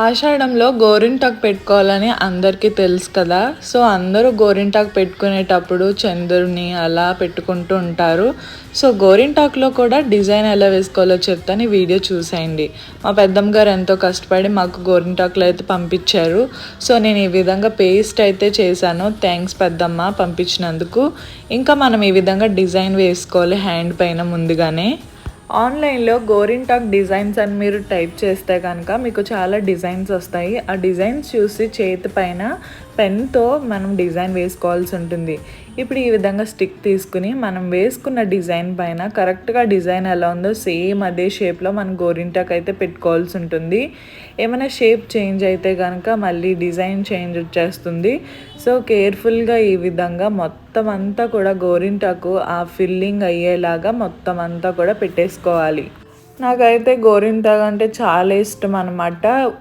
ఆషాఢంలో గోరింటాకు పెట్టుకోవాలని అందరికీ తెలుసు కదా. సో అందరూ గోరింటాకు పెట్టుకునేటప్పుడు చంద్రుడిని అలా పెట్టుకుంటూ ఉంటారు. సో గోరింటాకులో కూడా డిజైన్ ఎలా వేసుకోవాలో చెప్తాను, ఈ వీడియో చూసేయండి. మా పెద్దమ్మ గారు ఎంతో కష్టపడి మాకు గోరింటాకులు అయితే పంపించారు. సో నేను ఈ విధంగా పేస్ట్ అయితే చేశాను. థ్యాంక్స్ పెద్దమ్మ పంపించినందుకు. ఇంకా మనం ఈ విధంగా డిజైన్ వేసుకోవాలి హ్యాండ్ పైన ముందుగానే. ఆన్లైన్లో గోరింటాక్ డిజైన్స్ అని మీరు టైప్ చేస్తే కనుక మీకు చాలా డిజైన్స్ వస్తాయి. ఆ డిజైన్స్ చూసి చేతి పైన పెన్తో మనం డిజైన్ వేసుకోవాల్సి ఉంటుంది. ఇప్పుడు ఈ విధంగా స్టిక్ తీసుకుని మనం వేసుకున్న డిజైన్ పైన కరెక్ట్గా డిజైన్ ఎలా ఉందో సేమ్ అదే షేప్లో మనం గోరింటాక్ అయితే పెట్టుకోవాల్సి ఉంటుంది. ఏమైనా షేప్ చేంజ్ అయితే కనుక మళ్ళీ డిజైన్ చేంజ్ వచ్చేస్తుంది. సో కేర్ఫుల్గా ఈ విధంగా మొత్తం అంతా కూడా గోరింటాకు ఆ ఫిల్లింగ్ అయ్యేలాగా మొత్తం అంతా కూడా పెట్టేసుకోవాలి. నాకైతే గోరింటాకు అంటే చాలా ఇష్టం అన్నమాట.